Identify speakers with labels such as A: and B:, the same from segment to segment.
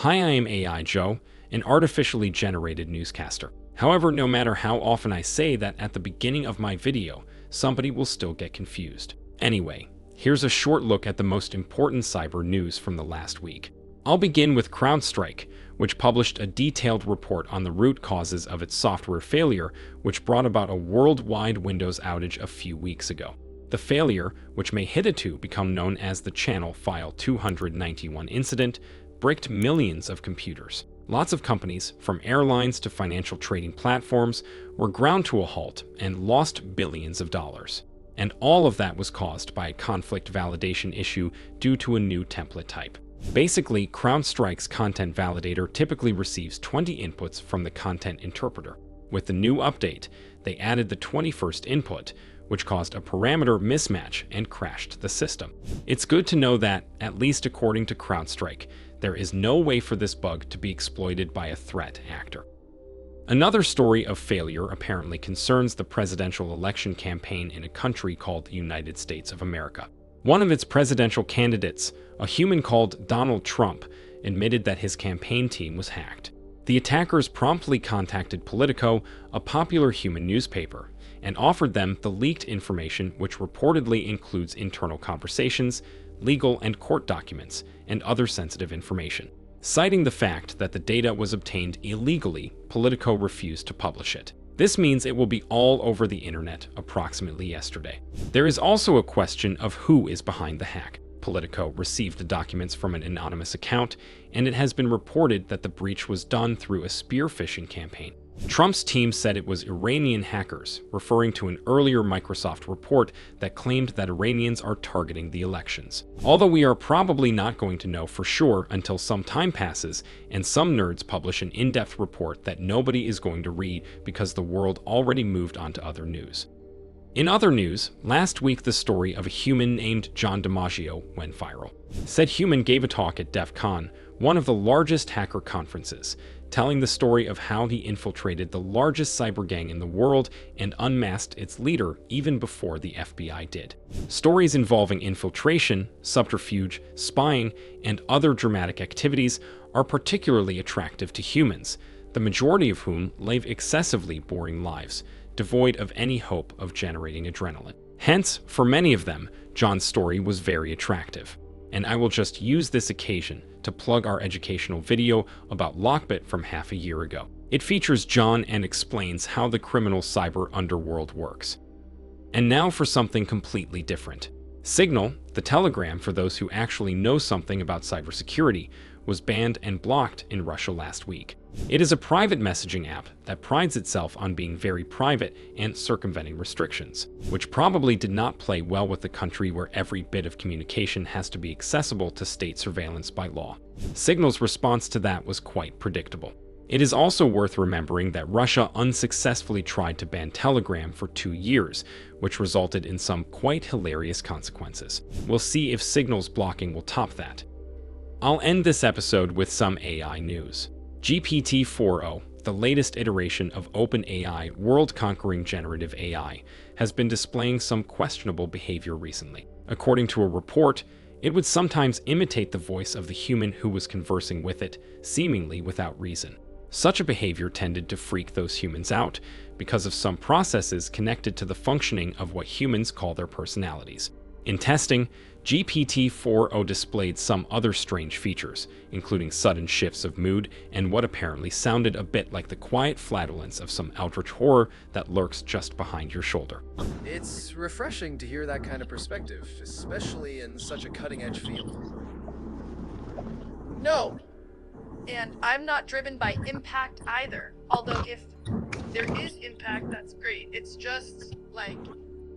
A: Hi, I am AI Joe, an artificially generated newscaster. However, no matter how often I say that at the beginning of my video, somebody will still get confused. Anyway, here's a short look at the most important cyber news from the last week. I'll begin with Crowdstrike, which published a detailed report on the root causes of its software failure, which brought about a worldwide Windows outage a few weeks ago. The failure, which may hitherto become known as the Channel File 291 incident, bricked millions of computers. Lots of companies, from airlines to financial trading platforms, were ground to a halt and lost billions of dollars. And all of that was caused by a conflict validation issue due to a new template type. Basically, Crowdstrike's content validator typically receives 20 inputs from the content interpreter. With the new update, they added the 21st input, which caused a parameter mismatch and crashed the system. It's good to know that, at least according to Crowdstrike, there is no way for this bug to be exploited by a threat actor. Another story of failure apparently concerns the presidential election campaign in a country called the United States of America. One of its presidential candidates, a human called Donald Trump, admitted that his campaign team was hacked. The attackers promptly contacted Politico, a popular human newspaper, and offered them the leaked information, which reportedly includes internal conversations, legal and court documents, and other sensitive information. Citing the fact that the data was obtained illegally, Politico refused to publish it. This means it will be all over the internet approximately yesterday. There is also a question of who is behind the hack. Politico received the documents from an anonymous account, and it has been reported that the breach was done through a spear phishing campaign. Trump's team said it was Iranian hackers, referring to an earlier Microsoft report that claimed that Iranians are targeting the elections. Although we are probably not going to know for sure until some time passes and some nerds publish an in-depth report that nobody is going to read because the world already moved on to other news. In other news, last week the story of a human named John DiMaggio went viral. Said human gave a talk at DEF CON, one of the largest hacker conferences, telling the story of how he infiltrated the largest cyber gang in the world and unmasked its leader even before the FBI did. Stories involving infiltration, subterfuge, spying, and other dramatic activities are particularly attractive to humans, the majority of whom live excessively boring lives, devoid of any hope of generating adrenaline. Hence, for many of them, John's story was very attractive. And I will just use this occasion to plug our educational video about Lockbit from half a year ago. It features John and explains how the criminal cyber underworld works. And now for something completely different. Signal, the Telegram for those who actually know something about cybersecurity, was banned and blocked in Russia last week. It is a private messaging app that prides itself on being very private and circumventing restrictions, which probably did not play well with the country where every bit of communication has to be accessible to state surveillance by law. Signal's response to that was quite predictable. It is also worth remembering that Russia unsuccessfully tried to ban Telegram for 2 years, which resulted in some quite hilarious consequences. We'll see if Signal's blocking will top that. I'll end this episode with some AI news. GPT-4o, the latest iteration of OpenAI world-conquering generative AI, has been displaying some questionable behavior recently. According to a report, it would sometimes imitate the voice of the human who was conversing with it, seemingly without reason. Such a behavior tended to freak those humans out because of some processes connected to the functioning of what humans call their personalities. In testing, GPT-4o displayed some other strange features, including sudden shifts of mood and what apparently sounded a bit like the quiet flatulence of some eldritch horror that lurks just behind your shoulder.
B: It's refreshing to hear that kind of perspective, especially in such a cutting-edge field.
C: No, and I'm not driven by impact either. Although if there is impact, that's great. It's just like...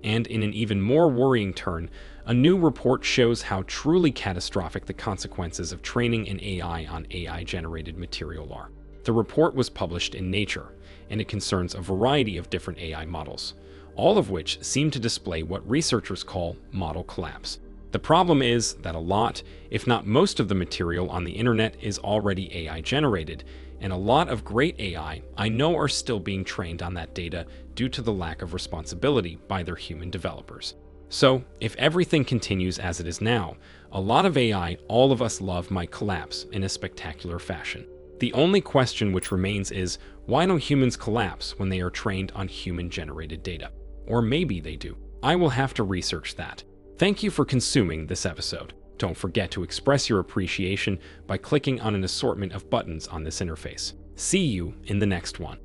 A: And in an even more worrying turn, a new report shows how truly catastrophic the consequences of training an AI on AI-generated material are. The report was published in Nature, and it concerns a variety of different AI models, all of which seem to display what researchers call model collapse. The problem is that a lot, if not most of the material on the internet is already AI-generated, and a lot of great AI I know are still being trained on that data due to the lack of responsibility by their human developers. So, if everything continues as it is now, a lot of AI all of us love might collapse in a spectacular fashion. The only question which remains is, why don't humans collapse when they are trained on human-generated data? Or maybe they do. I will have to research that. Thank you for consuming this episode. Don't forget to express your appreciation by clicking on an assortment of buttons on this interface. See you in the next one.